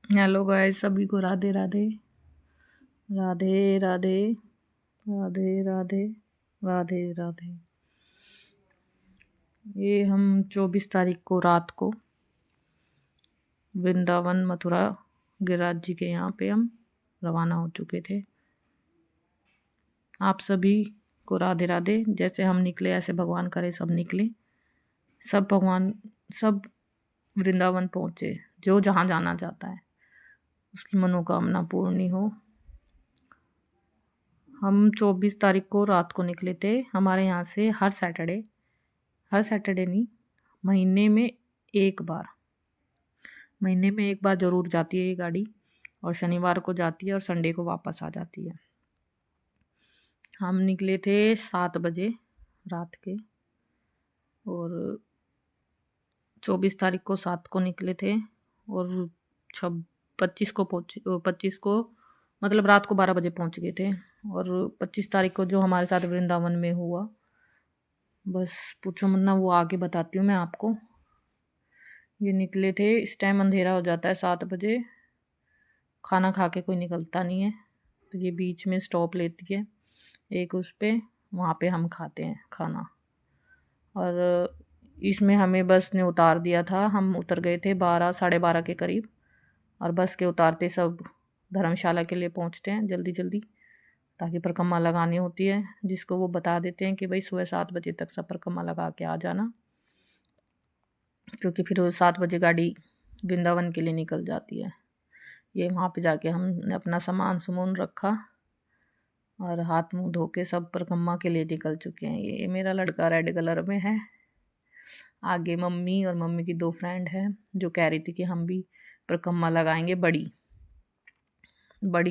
Hello guys, सभी को राधे राधे राधे राधे राधे राधे राधे राधे। ये हम 24 तारीख को रात को वृंदावन मथुरा गिरिराज जी के यहाँ पे हम रवाना हो चुके थे। आप सभी को राधे राधे। जैसे हम निकले ऐसे भगवान करे सब निकले, सब भगवान सब वृंदावन पहुँचे। जो जहाँ जाना चाहता है उसकी मनोकामना पूर्ण हो। हम 24 तारीख को रात को निकले थे। हमारे यहाँ से हर सैटरडे नहीं, महीने में एक बार ज़रूर जाती है ये गाड़ी, और शनिवार को जाती है और संडे को वापस आ जाती है। हम निकले थे 7 बजे रात के, और 24 तारीख को 7 को निकले थे और 25 को मतलब रात को 12 बजे पहुंच गए थे। और 25 तारीख को जो हमारे साथ वृंदावन में हुआ, बस पूछो मत ना, वो आगे बताती हूँ मैं आपको। ये निकले थे, इस टाइम अंधेरा हो जाता है 7 बजे। खाना खा के कोई निकलता नहीं है, तो ये बीच में स्टॉप लेती है एक, उस पे वहाँ पे हम खाते हैं खाना। और इसमें हमें बस ने उतार दिया था। हम उतर गए थे 12 साढ़े 12 के करीब, और बस के उतारते सब धर्मशाला के लिए पहुँचते हैं जल्दी जल्दी, ताकि परिक्रमा लगानी होती है। जिसको वो बता देते हैं कि भाई सुबह 7 बजे तक सब परिक्रमा लगा के आ जाना, क्योंकि फिर 7 बजे गाड़ी वृंदावन के लिए निकल जाती है। ये वहाँ पे जाके हमने अपना सामान रखा और हाथ मुंह धो के सब परिक्रमा के लिए निकल चुके हैं। ये मेरा लड़का रेड कलर में है। आगे मम्मी और मम्मी की 2 फ्रेंड हैं जो कह रही थी कि हम भी परिक्रमा लगाएंगे। बड़ी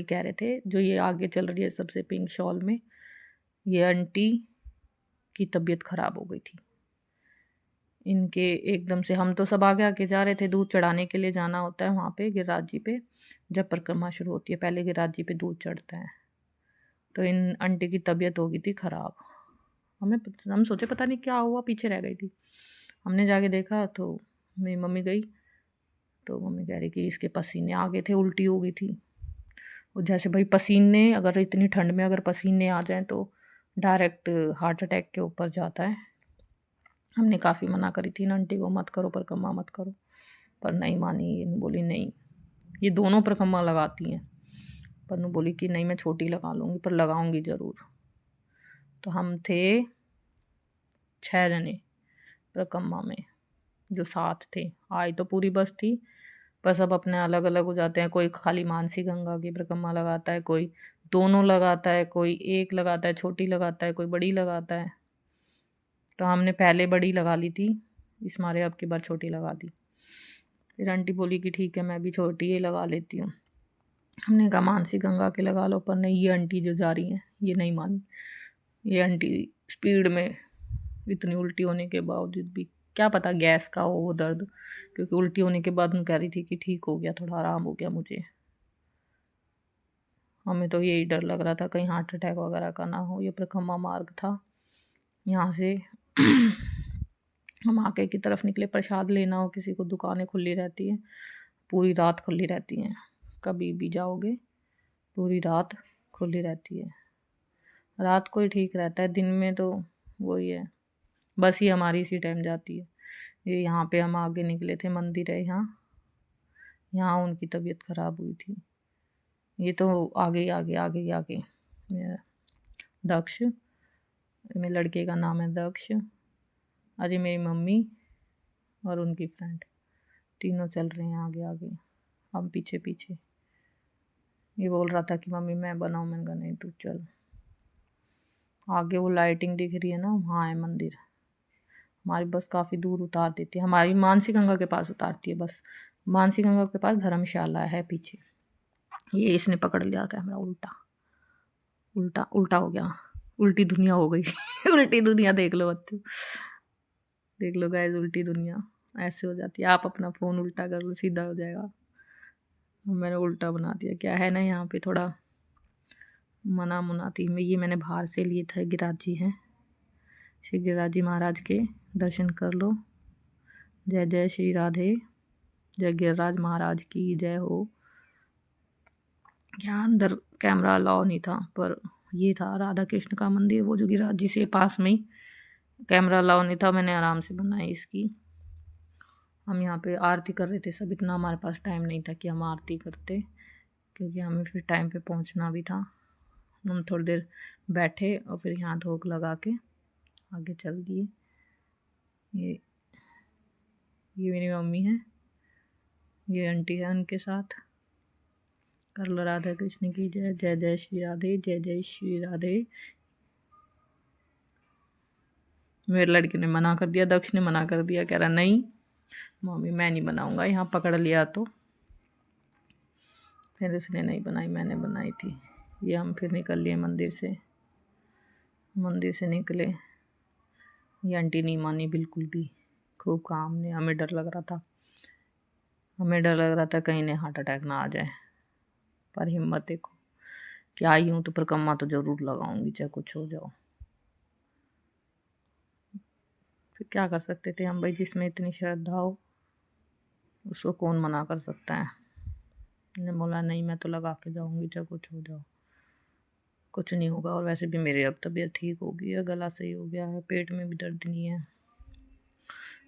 कह रहे थे। जो ये आगे चल रही है सबसे पिंक शॉल में, ये आंटी की तबीयत खराब हो गई थी इनके एकदम से। हम तो सब आगे आगे जा रहे थे, दूध चढ़ाने के लिए जाना होता है वहाँ पे गिरिराज जी पे। जब परिक्रमा शुरू होती है पहले गिरिराज जी पे दूध चढ़ता है। तो इन आंटी की तबीयत हो गई थी ख़राब। हम सोचे पता नहीं क्या हुआ, पीछे रह गई थी। हमने जाके देखा तो मेरी मम्मी गई, तो मम्मी कह रही कि इसके पसीने आ गए थे, उल्टी हो गई थी। और जैसे भाई पसीने, अगर इतनी ठंड में अगर पसीने आ जाएं तो डायरेक्ट हार्ट अटैक के ऊपर जाता है। हमने काफ़ी मना करी थी ना आंटी को, मत करो परिक्रमा मत करो, पर नहीं मानी। ये बोली नहीं, ये दोनों परिक्रमा लगाती हैं। पर नू बोली कि नहीं मैं छोटी लगा लूँगी, पर लगाऊंगी ज़रूर। तो हम थे 6 जने परिक्रमा में जो साथ थे। आई तो पूरी बस थी, पर सब अपने अलग अलग हो जाते हैं। कोई खाली मानसी गंगा की परिक्रमा लगाता है, कोई दोनों लगाता है, कोई एक लगाता है, छोटी लगाता है, कोई बड़ी लगाता है। तो हमने पहले बड़ी लगा ली थी, इस मारे अब की बार छोटी लगा दी। फिर आंटी बोली कि ठीक है मैं भी छोटी ही लगा लेती हूँ। हमने कहा मानसी गंगा के लगा लो, पर नहीं, ये आंटी जो जा रही हैं ये नहीं मानी। ये आंटी स्पीड में, इतनी उल्टी होने के बावजूद भी, क्या पता गैस का हो वो दर्द, क्योंकि उल्टी होने के बाद कह रही थी कि ठीक हो गया, थोड़ा आराम हो गया मुझे। हमें तो यही डर लग रहा था कहीं हार्ट अटैक वगैरह का ना हो। ये परिक्रमा मार्ग था, यहाँ से हम आगे की तरफ निकले। प्रसाद लेना हो किसी को, दुकानें खुली रहती हैं, पूरी रात खुली रहती हैं। कभी भी जाओगे पूरी रात खुली रहती है। रात को ही ठीक रहता है, दिन में तो वही है, बस ही हमारी इसी टाइम जाती है। ये यहाँ पे हम आगे निकले थे, मंदिर है यहाँ उनकी तबीयत खराब हुई थी। ये तो आगे आगे आगे ही आगे मेरा दक्ष, मेरे लड़के का नाम है दक्ष, अरे मेरी मम्मी और उनकी फ्रेंड, तीनों चल रहे हैं आगे आगे, हम पीछे पीछे। ये बोल रहा था कि मम्मी मैं बनाऊँ, मैंने कहा नहीं तू चल। आगे वो लाइटिंग दिख रही है ना, वहाँ है मंदिर। हमारी बस काफ़ी दूर उतार देती है, हमारी मानसी गंगा के पास उतारती है बस। मानसी गंगा के पास धर्मशाला है पीछे। ये इसने पकड़ लिया कैमरा, उल्टा उल्टा उल्टा हो गया, उल्टी दुनिया हो गई उल्टी दुनिया देख लो बच्चों, देख लो गाइस, उल्टी दुनिया ऐसे हो जाती है। आप अपना फ़ोन उल्टा कर लो, सीधा हो जाएगा। मैंने उल्टा बना दिया। क्या है ना, यहाँ पे थोड़ा मना मुना थी। ये मैंने बाहर से लिए थे, गिरिराज जी हैं, श्री गिरिराज जी महाराज के दर्शन कर लो। जय जय श्री राधे, जय गिरिराज महाराज की जय हो। यहाँ अंदर कैमरा अलाउ नहीं था, पर ये था राधा कृष्ण का मंदिर, वो जो गिरा जिसे पास में ही कैमरा अलाउ नहीं था। मैंने आराम से बनाई इसकी। हम यहाँ पे आरती कर रहे थे सब, इतना हमारे पास टाइम नहीं था कि हम आरती करते, क्योंकि हमें फिर टाइम पे पहुँचना भी था। हम थोड़ी देर बैठे और फिर यहाँ धूप लगा के आगे चल दिए। ये मेरी मम्मी है, ये आंटी है उनके साथ। कर लो राधा कृष्ण की जय। जय जय श्री राधे, जय जय श्री राधे। मेरे लड़के ने मना कर दिया, दक्ष ने मना कर दिया, कह रहा नहीं मम्मी मैं नहीं बनाऊंगा, यहाँ पकड़ लिया तो। फिर उसने नहीं बनाई, मैंने बनाई थी। ये हम फिर निकल लिए मंदिर से निकले। ये आंटी नहीं मानी बिल्कुल भी, खूब काम ने। हमें डर लग रहा था कहीं ने हार्ट अटैक ना आ जाए, पर हिम्मत देखो कि आई हूँ तो परिक्रमा तो ज़रूर लगाऊंगी, चाहे कुछ हो जाओ। फिर क्या कर सकते थे हम भाई, जिसमें इतनी श्रद्धा हो उसको कौन मना कर सकता है। ने बोला नहीं मैं तो लगा के जाऊंगी, चाहे कुछ हो जाओ। कुछ नहीं होगा, और वैसे भी मेरी अब तबीयत ठीक हो गई है, गला सही हो गया है, पेट में भी दर्द नहीं है,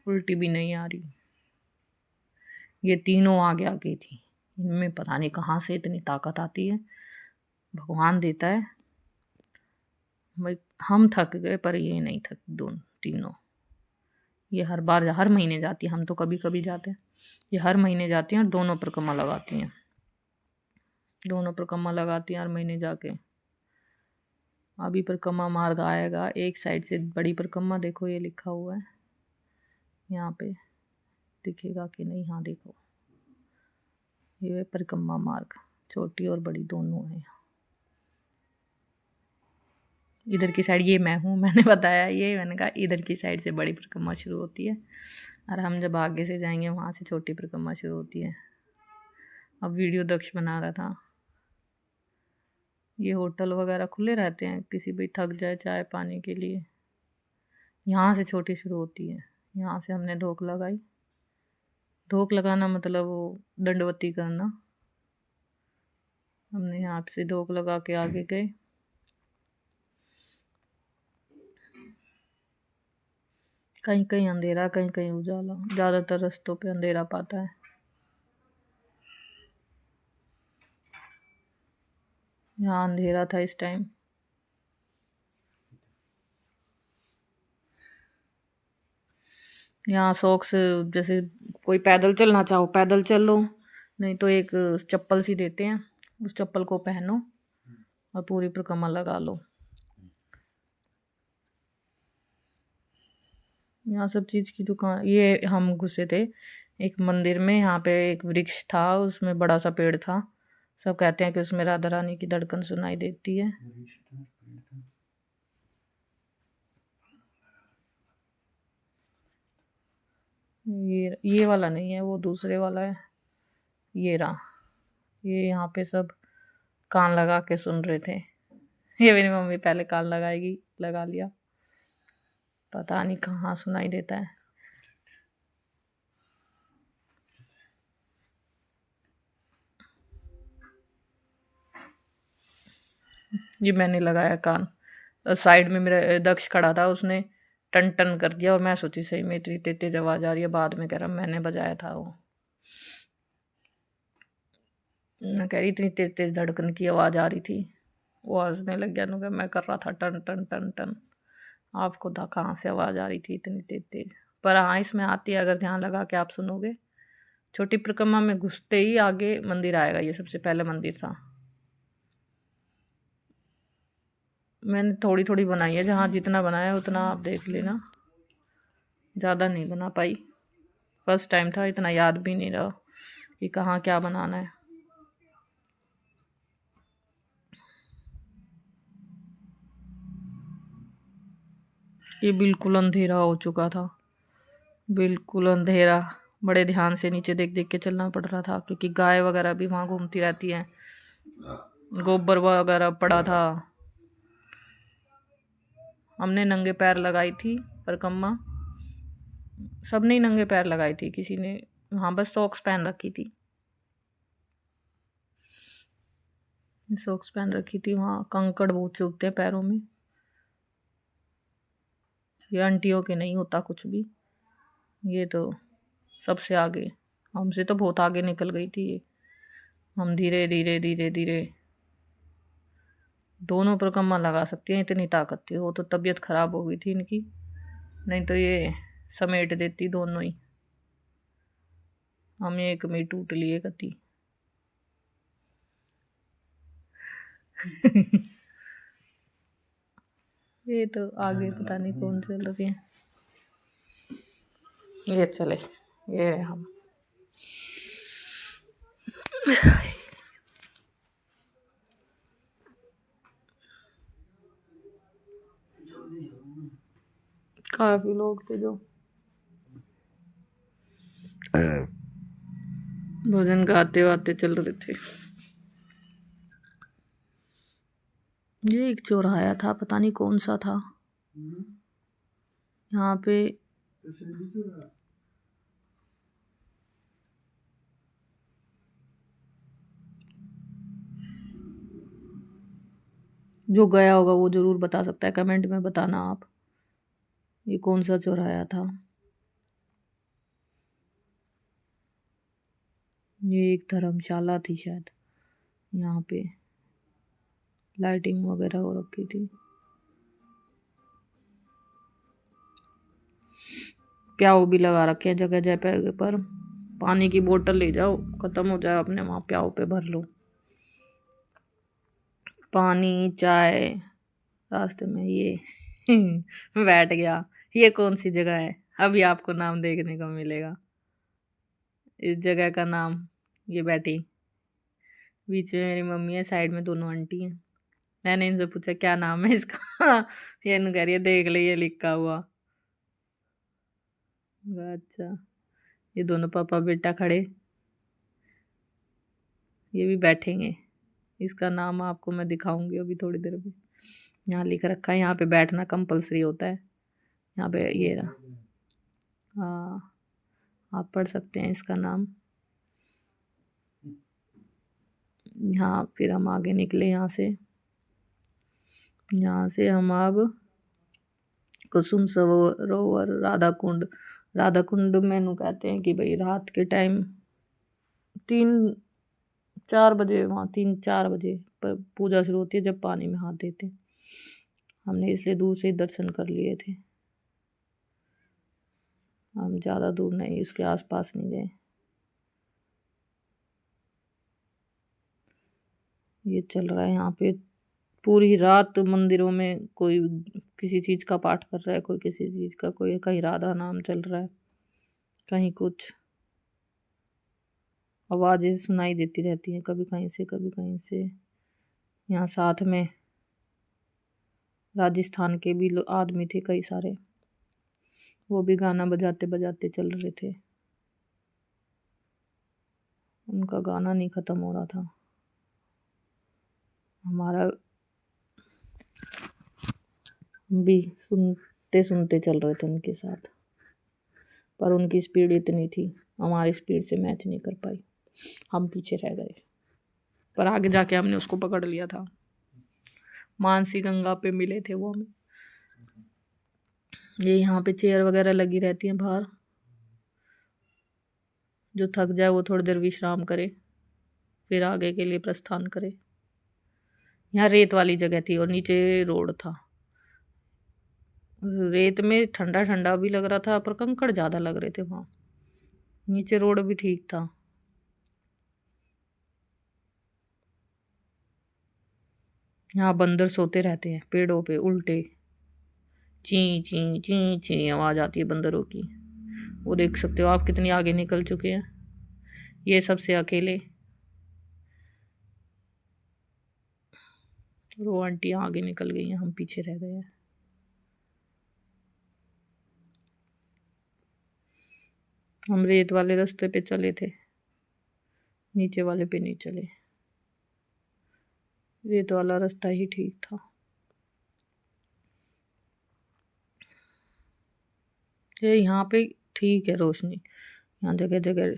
उल्टी भी नहीं आ रही। ये तीनों आगे आगे थी, इनमें पता नहीं कहाँ से इतनी ताकत आती है, भगवान देता है भाई। हम थक गए पर ये नहीं थक, दोनों तीनों। ये हर बार हर महीने जाती है, हम तो कभी कभी जाते हैं, ये हर महीने जाती हैं और दोनों परिक्रमा लगाती हैं। हर महीने जाके। अभी परिक्रमा मार्ग आएगा, एक साइड से बड़ी परिक्रमा, देखो ये लिखा हुआ है यहाँ पे, दिखेगा कि नहीं, हाँ देखो ये परिक्रमा मार्ग, छोटी और बड़ी दोनों है। इधर की साइड ये मैं हूँ, मैंने बताया ये, मैंने कहा इधर की साइड से बड़ी परिक्रमा शुरू होती है, और हम जब आगे से जाएंगे वहाँ से छोटी परिक्रमा शुरू होती है। अब वीडियो दक्ष बना रहा था। ये होटल वगैरह खुले रहते हैं, किसी भी थक जाए चाय पानी के लिए, यहाँ से छोटी शुरू होती है। यहाँ से हमने धोक लगाई, धोक लगाना मतलब वो दंडवती करना। हमने यहाँ से धोक लगा के आगे गए। कहीं कहीं अंधेरा, कहीं कहीं उजाला, ज़्यादातर रास्तों पे अंधेरा पाता है। यहाँ अंधेरा था इस टाइम। यहाँ शौक से जैसे कोई पैदल चलना चाहो पैदल चल लो, नहीं तो एक चप्पल सी देते हैं, उस चप्पल को पहनो और पूरी परिक्रमा लगा लो। यहाँ सब चीज़ की दुकान। ये हम घुसे थे एक मंदिर में, यहाँ पे एक वृक्ष था, उसमें बड़ा सा पेड़ था। सब कहते हैं कि उसमें राधा रानी की धड़कन सुनाई देती है। ये वाला नहीं है, वो दूसरे वाला है। ये रहा, ये यहाँ पे सब कान लगा के सुन रहे थे। ये मेरी मम्मी पहले कान लगाएगी, लगा लिया, पता नहीं कहाँ सुनाई देता है। ये मैंने लगाया कान, और साइड में मेरा दक्ष खड़ा था, उसने टन टन कर दिया, और मैं सोची सही में इतनी तेज तेज आवाज़ आ रही है, बाद में कह रहा मैंने बजाया था वो। मैं कह रही इतनी तेज तेज धड़कन की आवाज़ आ रही थी। वो हंसने लग गया, नु मैं कर रहा था टन टन टन टन, आपको था कहाँ से आवाज़ आ रही थी इतनी तेज तेज। पर हाँ इसमें आती है, अगर ध्यान लगा के आप सुनोगे। छोटी परिक्रमा में घुसते ही आगे मंदिर आएगा, ये सबसे पहले मंदिर था। मैंने थोड़ी थोड़ी बनाई है, जहाँ जितना बनाया उतना आप देख लेना, ज़्यादा नहीं बना पाई, फर्स्ट टाइम था, इतना याद भी नहीं रहा कि कहाँ क्या बनाना है। ये बिल्कुल अंधेरा हो चुका था, बिल्कुल अंधेरा। बड़े ध्यान से नीचे देख देख के चलना पड़ रहा था, क्योंकि गाय वगैरह भी वहाँ घूमती रहती हैं, गोबर वगैरह पड़ा था। हमने नंगे पैर लगाई थी परिक्रमा, सबने ही नंगे पैर लगाई थी, किसी ने हाँ बस सॉक्स पहन रखी थी। सॉक्स पहन रखी थी। वहाँ कंकड़ बहुत चुभते हैं पैरों में। ये आंटियों के नहीं होता कुछ भी, ये तो सबसे आगे, हमसे तो बहुत आगे निकल गई थी ये। हम धीरे धीरे धीरे धीरे दोनों पर कम्मा लगा सकती हैं, इतनी ताकत थी। वो तो तबीयत खराब हो गई थी इनकी, नहीं तो ये समेट देती दोनों ही। हम एक में टूट लिए कति। ये तो आगे पता नहीं कौन चल रही है। ये चले, ये हम काफी लोग थे जो भजन गाते वाते चल रहे थे। ये एक चौराहा था, पता नहीं कौन सा था। यहाँ पे जो गया होगा वो जरूर बता सकता है, कमेंट में बताना आप, ये कौन सा चौराहा था। ये एक धर्मशाला थी शायद, यहाँ पे लाइटिंग वगैरह हो रखी थी। प्याऊ भी लगा रखे हैं जगह जगह पर। पानी की बोतल ले जाओ, खत्म हो जाए अपने वहाँ प्याऊ पे भर लो पानी चाय। रास्ते में ये बैठ गया। ये कौन सी जगह है, अभी आपको नाम देखने को मिलेगा। इस जगह का नाम, ये बैठी बीच में मेरी मम्मी है, साइड में दोनों आंटी हैं। मैंने इनसे पूछा क्या नाम है इसका ये इन कह रही है देख ले ये लिखा हुआ। अच्छा, ये दोनों पापा बेटा खड़े, ये भी बैठेंगे। इसका नाम आपको मैं दिखाऊंगी अभी थोड़ी देर में। यहाँ लिख रखा है, यहाँ पे बैठना कंपलसरी होता है। यहाँ पे ये रहा, हाँ आप पढ़ सकते हैं इसका नाम। यहाँ फिर हम आगे निकले यहाँ से हम अब कुसुम सरोवर राधा कुंड। राधा कुंड मैनू कहते हैं कि भाई रात के टाइम 3-4 बजे, वहाँ 3-4 बजे पर पूजा शुरू होती है जब पानी में हाथ देते हैं। हमने इसलिए दूर से ही दर्शन कर लिए थे, हम ज़्यादा दूर नहीं, उसके आसपास नहीं गए। ये चल रहा है यहाँ पे पूरी रात मंदिरों में, कोई किसी चीज़ का पाठ कर रहा है, कोई किसी चीज़ का, कोई कहीं राधा नाम चल रहा है, कहीं कुछ आवाज़ें सुनाई देती रहती हैं, कभी कहीं से कभी कहीं से। यहाँ साथ में राजस्थान के भी आदमी थे कई सारे, वो भी गाना बजाते बजाते चल रहे थे। उनका गाना नहीं ख़त्म हो रहा था, हमारा भी सुनते सुनते चल रहे थे उनके साथ। पर उनकी स्पीड इतनी थी, हमारी स्पीड से मैच नहीं कर पाई, हम पीछे रह गए। पर आगे जाके हमने उसको पकड़ लिया था। मानसी गंगा पे मिले थे वो हमें। ये यहाँ पे चेयर वगैरह लगी रहती हैं बाहर, जो थक जाए वो थोड़ी देर विश्राम करे, फिर आगे के लिए प्रस्थान करे। यहाँ रेत वाली जगह थी और नीचे रोड था। रेत में ठंडा ठंडा भी लग रहा था, पर कंकड़ ज़्यादा लग रहे थे वहाँ। नीचे रोड भी ठीक था। यहाँ बंदर सोते रहते हैं पेड़ों पे उल्टे, ची ची ची ची आवाज़ आती है बंदरों की। वो देख सकते हो आप कितनी आगे निकल चुके हैं, ये सबसे अकेले। वो आंटियाँ आगे निकल गई हैं, हम पीछे रह गए हैं। हम रेत वाले रास्ते पे चले थे, नीचे वाले पे नहीं चले। रेत वाला रास्ता ही ठीक था। ये यहाँ पे ठीक है रोशनी, यहाँ जगह जगह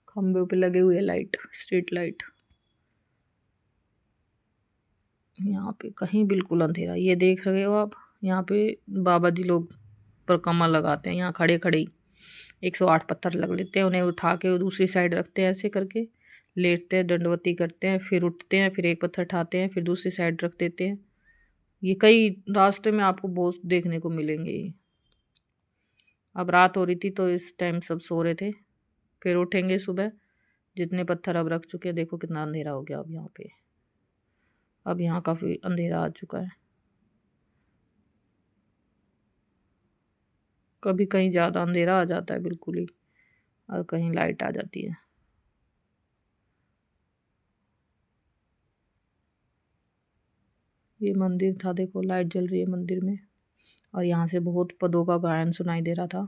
खंभे पे लगे हुए लाइट, स्ट्रीट लाइट। यहाँ पे कहीं बिल्कुल अंधेरा, ये देख रहे हो आप, यहाँ पे बाबा जी लोग परिक्रमा लगाते हैं, यहाँ खड़े खड़े ही 108 पत्थर लग लेते हैं, उन्हें उठा के दूसरी साइड रखते हैं, ऐसे करके लेटते हैं, दंडवती करते हैं, फिर उठते हैं, फिर एक पत्थर उठाते हैं, फिर दूसरी साइड रख देते हैं। ये कई रास्ते में आपको बहुत देखने को मिलेंगे ये। अब रात हो रही थी तो इस टाइम सब सो रहे थे, फिर उठेंगे सुबह, जितने पत्थर अब रख चुके हैं, देखो कितना अंधेरा हो गया अब यहाँ पे, अब यहाँ काफ़ी अंधेरा आ चुका है। कभी कहीं ज़्यादा अंधेरा आ जाता है बिल्कुल ही, और कहीं लाइट आ जाती है। ये मंदिर था, देखो लाइट जल रही है मंदिर में, और यहाँ से बहुत पदों का गायन सुनाई दे रहा था।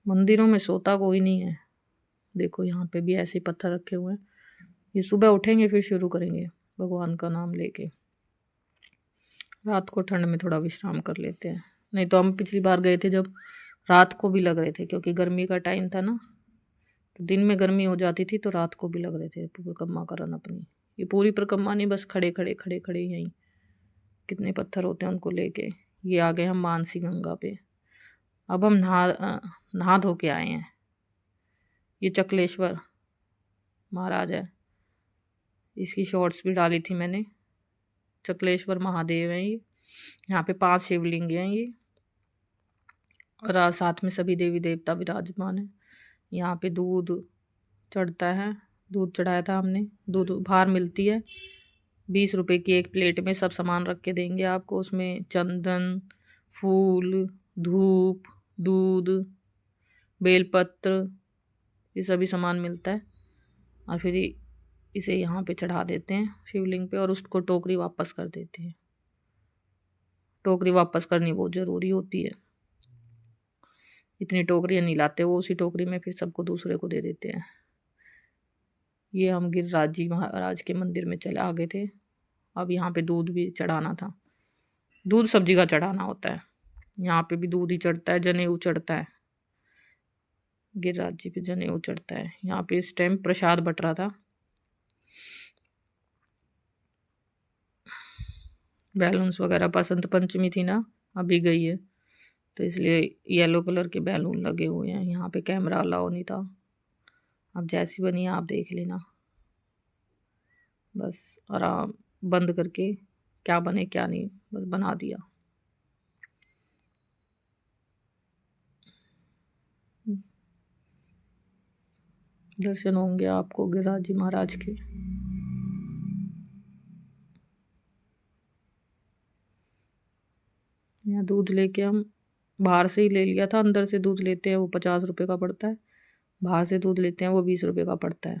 मंदिरों में सोता कोई नहीं है, देखो यहाँ पे भी ऐसे पत्थर रखे हुए हैं। ये सुबह उठेंगे फिर शुरू करेंगे भगवान का नाम लेके। रात को ठंड में थोड़ा विश्राम कर लेते हैं, नहीं तो हम पिछली बार गए थे जब रात को भी लग रहे थे, क्योंकि गर्मी का टाइम था ना, तो दिन में गर्मी हो जाती थी तो रात को भी लग रहे थे परिक्रमा करन अपनी। ये पूरी परिक्रमा नहीं, बस खड़े खड़े खड़े खड़े यहीं कितने पत्थर होते हैं उनको लेके। ये आ गए हम मानसी गंगा पे, अब हम नहा धो के आए हैं। ये चकलेश्वर महाराज है, इसकी शॉर्ट्स भी डाली थी मैंने। चकलेश्वर महादेव हैं ये, यहाँ पे 5 शिवलिंग हैं ये, और साथ में सभी देवी देवता विराजमान है। यहाँ पे दूध चढ़ता है, दूध चढ़ाया था हमने, दूध बाहर मिलती है 20 रुपए की एक प्लेट में, सब सामान रख के देंगे आपको, उसमें चंदन, फूल, धूप, दूध, बेलपत्र, ये सभी सामान मिलता है। और फिर इसे यहाँ पे चढ़ा देते हैं शिवलिंग पे, और उसको टोकरी वापस कर देते हैं। टोकरी वापस करनी बहुत ज़रूरी होती है, इतनी टोकरियाँ नहीं लाते वो, उसी टोकरी में फिर सबको दूसरे को दे देते हैं। ये हम गिरिराज जी महाराज के मंदिर में चले आ गए थे। अब यहाँ पे दूध भी चढ़ाना था, दूध सब्जी का चढ़ाना होता है, यहाँ पे भी दूध ही चढ़ता है, जनेऊ चढ़ता है, गिरिराज जी पे जनेऊ चढ़ता है। यहाँ पे इस टाइम प्रसाद बट रहा था, बैलून्स वगैरह, बसंत पंचमी थी ना, अभी गई है, तो इसलिए येलो कलर के बैलून लगे हुए हैं। यहाँ पे कैमरा अलाउ नहीं था, अब जैसी बनी आप देख लेना, बस आराम बंद करके क्या बने क्या नहीं बस बना दिया। दर्शन होंगे आपको गिरिराज जी महाराज के। यहाँ दूध लेके हम बाहर से ही ले लिया था, अंदर से दूध लेते हैं वो 50 रुपए का पड़ता है, बाहर से दूध लेते हैं वो 20 रुपए का पड़ता है।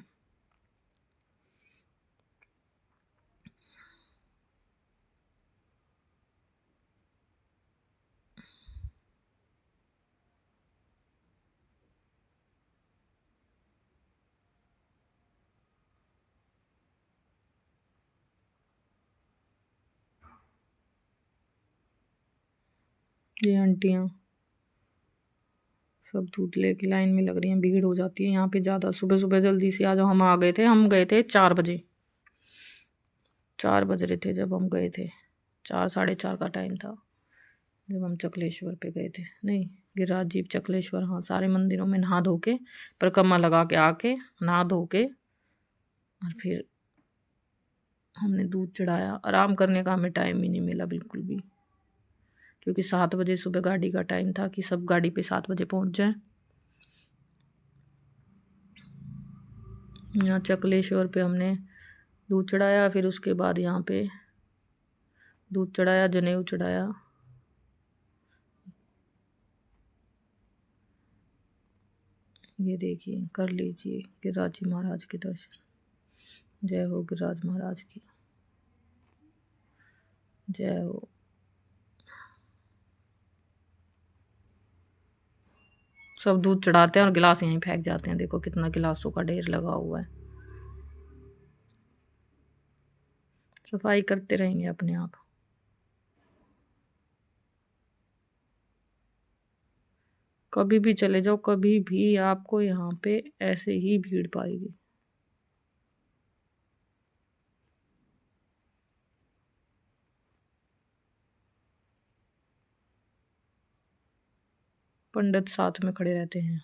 ये आंटियाँ सब दूध लेके लाइन में लग रही हैं, भीड़ हो जाती है यहाँ पे ज़्यादा। सुबह सुबह जल्दी से आ जाओ, हम आ गए थे, हम गए थे 4 बजे, 4 बज रहे थे जब हम गए थे, 4 साढ़े 4 का टाइम था जब हम चकलेश्वर पे गए थे, नहीं गिरिराज जी चकलेश्वर, हाँ सारे मंदिरों में नहा धो के परिक्रमा लगा के आके नहा धो के, और फिर हमने दूध चढ़ाया। आराम करने का हमें टाइम ही नहीं मिला बिल्कुल भी, क्योंकि 7 बजे सुबह गाड़ी का टाइम था कि सब गाड़ी पे 7 बजे पहुंच जाए। यहाँ चकलेश्वर पे हमने दूध चढ़ाया, फिर उसके बाद यहाँ पे दूध चढ़ाया, जनेऊ चढ़ाया। ये देखिए, कर लीजिए गिरिराज जी महाराज के दर्शन। जय हो गिरिराज महाराज की, जय हो। सब दूध चढ़ाते हैं और गिलास यहीं फेंक जाते हैं, देखो कितना गिलासों का ढेर लगा हुआ है। सफाई करते रहेंगे अपने आप। कभी भी चले जाओ, कभी भी आपको यहाँ पे ऐसे ही भीड़ पाएगी। पंडित साथ में खड़े रहते हैं।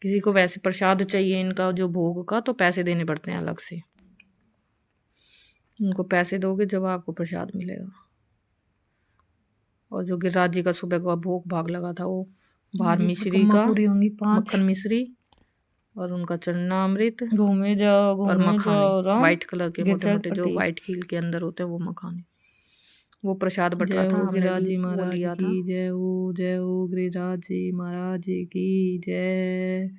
किसी को वैसे प्रसाद चाहिए इनका जो भोग का, तो पैसे देने पड़ते हैं अलग से। उनको पैसे दोगे जब आपको प्रसाद मिलेगा। और जो गिरिराज जी का सुबह का भोग भाग लगा था, वो बाहर मिश्री का पूरी होंगी 5। मक्खन मिश्री और उनका चरणामृत घूमे जाओ और घूमे जाओ मखाने, व्हाइट कलर के मोटे मोटे जो प्रतीक। व्हाइट हील के अंदर होते हैं वो मखाने, वो प्रसाद बट रहा जय था। हो हमने गिरिराज भी जी वो महाराज लिया था। की जय हो गिरिराज जी महाराज की जय।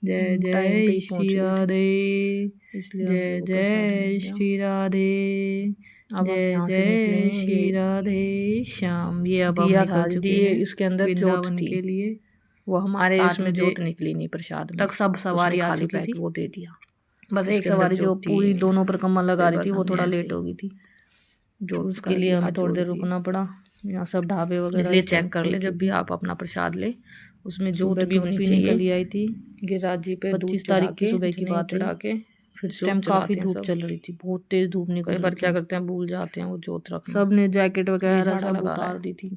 जय टाइम पे जय ही पहुंच श्री गए थे, राधे। इसलिए जय हमने वो प्रसाद जय नहीं लिया। श्री राधे। अब हम जय यहाँ से जय निकलेंगे। श्री राधे श्याम। ये अब हम दिया निकल था चुके दिए, हैं इसके अंदर जोत वृंदावन थी, के लिए। वो हमारे 7 उसमें बजे जोत निकली नहीं प्रसाद में, तक सब सवारी आ खाली चुकी पैक थी। वो दे दिया। बस एक उसके अंदर सवारी जो जोत थी पूरी नहीं। दोनों परिक्रमा लगा फिर रही बस थी वो हमने थोड़ा ऐसे लेट ही हो गई थी, जोत तो उसके कर लिए दी, हमें हाथ थोड़ी जोड़ देर के। रुकना पड़ा। यहाँ सब ढाबे वगैरह इसलिए इस चेक टाइप कर खुल ले जब भी चुके हैं। आप अपना प्रसाद ले, उसमें जोत सुबह भी धूप होनी भी चाहिए। निकल आई थी। गिरिराज जी पे दूध 25 चढ़ा तारीख की के, सुबह की जनेऊ बात है। चढ़ा के फिर इस टाइम जोत काफी जलाते हैं धूप सब। चल रही थी, बहुत तेज धूप निकल कई रही बार क्या थी। करते हैं, भूल जाते हैं वो जोत रखना। सब ने जैकेट वगैरह झाड़ा सब लगा रहा उतार है। दी थी।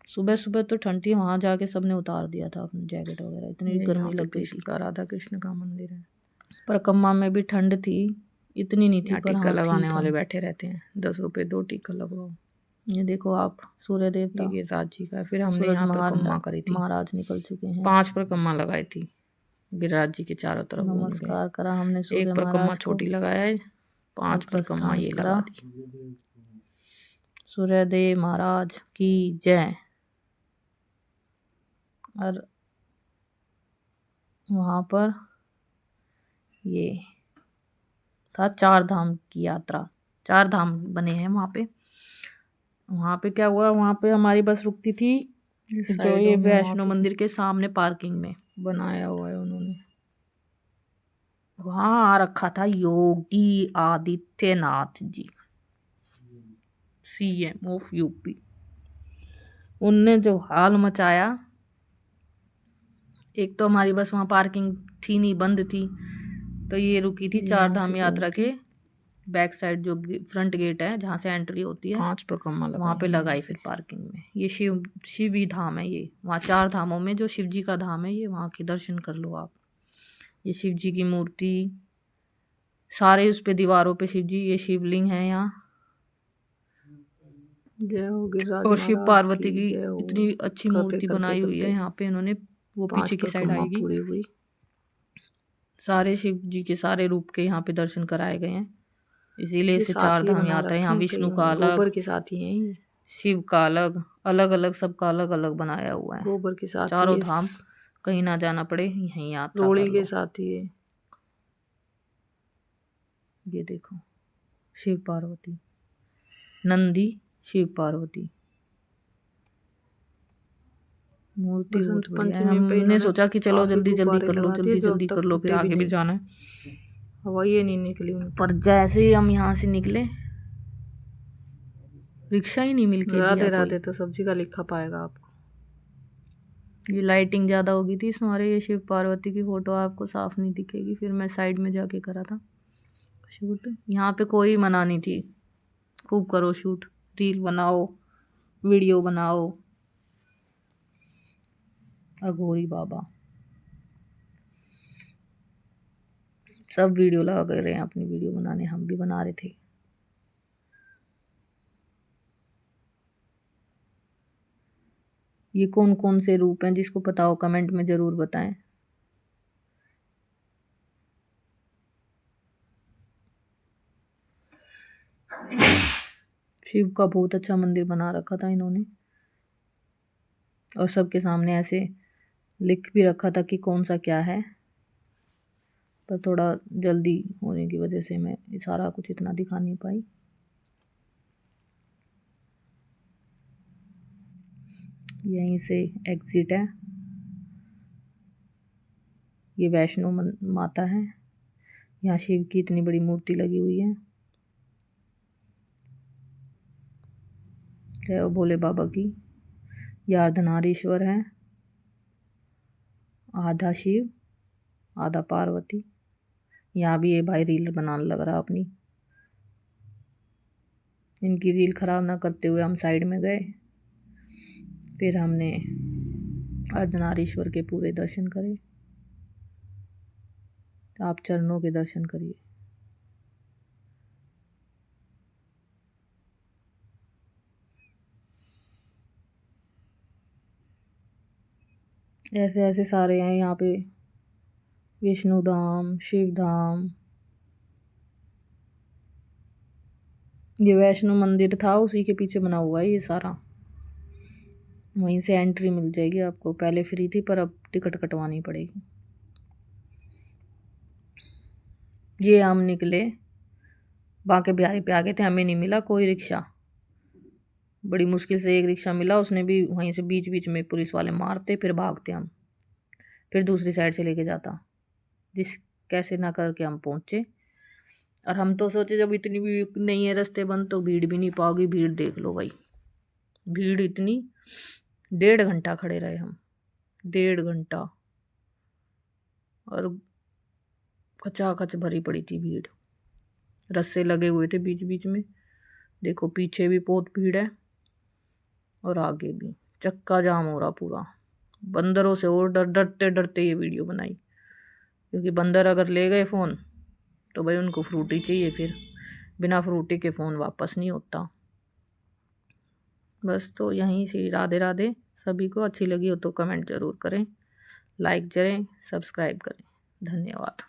सुबह सुबह तो ठंड थी, वहां जाके सबने उतार दिया था अपनी जैकेट वगैरह, इतनी ये यहाँ गर्मी पे लग गई कृष्ण थी। का, राधा कृष्ण का मंदिर है। परिक्रमा में भी ठंड थी, इतनी नहीं थी यहाँ पर टीका हाँ लगाने ठीक वाले था। बैठे रहते हैं, 10 रुपए 2 टीका लगवाओ। ये देखो आप, सूर्य ये देवता गिरिराज जी का है। फिर हमने सूरज यहाँ परिक्रमा करी थी, महाराज निकल चुके हैं। 5 परिक्रमा लगाई थी गिरिराज जी के चारों तरफ घूम के। नमस्कार करा हमने सूर्य एक परिक्रमा महाराज को छोटी लगाया है, 5 और परिक्रमा प्रस्थान ये करा। लगा दी। सूर्यदेव महाराज की जय। और वहाँ पर ये था 4 धाम की यात्रा, 4 धाम बने हैं वहाँ पे। वहाँ पे क्या हुआ, वहाँ पे हमारी बस रुकती थी जो ये वैष्णो मंदिर के सामने पार्किंग में बनाया हुआ है उन्होंने। वहाँ आ रखा था Yogi Adityanath ji, CM of UP. उनने जो हाल मचाया, एक तो हमारी बस वहाँ पार्किंग थी नहीं, बंद थी, तो ये रुकी थी 4 धाम यात्रा के बैक साइड, जो फ्रंट गेट है जहाँ से एंट्री होती है, 5 परिक्रमा वहाँ पे लगाई फिर पार्किंग में। ये शिव ही धाम है ये, वहाँ 4 धामों में जो शिव जी का धाम है ये, वहाँ के दर्शन कर लो आप। ये शिव जी की मूर्ति, सारे उस पे दीवारों पे शिव जी, ये शिवलिंग है यहाँ। जय हो गिरिराज और शिव पार्वती की जय हो। इतनी अच्छी मूर्ति बनाई हुई है यहाँ पे इन्होंने, वो पीछे की साइड आएगी। पूरी हुई। सारे शिव जी के सारे रूप के यहाँ पे दर्शन कराए गए हैं, इसीलिए इसे 4 धाम आता है। यहाँ विष्णु का अलग, गोबर के साथ ही है, शिव का अलग, अलग अलग सबका अलग अलग बनाया हुआ है। गोबर के साथ चारों धाम कहीं ना जाना पड़े, यहीं यात्रा रोड़ी के साथ ही है। ये देखो शिव पार्वती, नंदी शिव पार्वती मूर्ति बहुत बढ़िया है। हमने सोचा कि चलो जल्दी जल्दी कर लो, जल्दी जल्दी कर लो, फिर आगे भी जाना है। हवा ये नहीं निकली पर जैसे ही हम यहाँ से निकले, रिक्शा ही नहीं मिल के दिया। राधे राधे तो सब्जी का लिखा पाएगा आपको। ये लाइटिंग ज़्यादा होगी थी इस हमारे, ये शिव पार्वती की फ़ोटो आपको साफ नहीं दिखेगी। फिर मैं साइड में जाके करा था शूट। यहाँ पे कोई मना नहीं थी, खूब करो शूट, रील बनाओ, वीडियो बनाओ। अघोरी बाबा सब वीडियो लगा कर रहे हैं, अपनी वीडियो बनाने, हम भी बना रहे थे। ये कौन कौन से रूप हैं, जिसको पता हो कमेंट में ज़रूर बताएं। शिव का बहुत अच्छा मंदिर बना रखा था इन्होंने, और सबके सामने ऐसे लिख भी रखा था कि कौन सा क्या है, पर थोड़ा जल्दी होने की वजह से मैं सारा कुछ इतना दिखा नहीं पाई। यहीं से एग्जिट है, ये वैष्णो माता है। यहाँ शिव की इतनी बड़ी मूर्ति लगी हुई है। जय भोले बाबा की। ये अर्धनारीश्वर है, आधा शिव आधा पार्वती। यहाँ भी ये भाई रील बनाने लग रहा अपनी। इनकी रील खराब ना करते हुए हम साइड में गए, फिर हमने अर्धनारीश्वर के पूरे दर्शन करें। आप चरणों के दर्शन करिए। ऐसे ऐसे सारे हैं यहाँ पे, विष्णु धाम, शिव धाम। ये वैष्णो मंदिर था, उसी के पीछे बना हुआ है ये सारा। वहीं से एंट्री मिल जाएगी आपको। पहले फ्री थी पर अब टिकट कटवानी पड़ेगी। ये हम निकले बांके बिहारी पे आ गए थे। हमें नहीं मिला कोई रिक्शा, बड़ी मुश्किल से एक रिक्शा मिला, उसने भी वहीं से बीच बीच में पुलिस वाले मारते, फिर भागते हम, फिर दूसरी साइड से लेके जाता। जिस कैसे ना करके हम पहुँचे। और हम तो सोचे जब इतनी भी नहीं है, रास्ते बंद, तो भीड़ भी नहीं पाओगी। भीड़ देख लो भाई, भीड़ इतनी। 1.5 घंटा खड़े रहे हम, 1.5 घंटा, और खचाखच भरी पड़ी थी भीड़। रस्से लगे हुए थे बीच बीच में। देखो पीछे भी बहुत भीड़ है और आगे भी चक्का जाम हो रहा पूरा। बंदरों से और डरते डरते ये वीडियो बनाई, क्योंकि बंदर अगर ले गए फ़ोन तो भाई उनको फ्रूटी चाहिए, फिर बिना फ्रूटी के फ़ोन वापस नहीं होता। बस तो यहीं से राधे राधे। सभी को अच्छी लगी हो तो कमेंट ज़रूर करें, लाइक करें, सब्सक्राइब करें। धन्यवाद।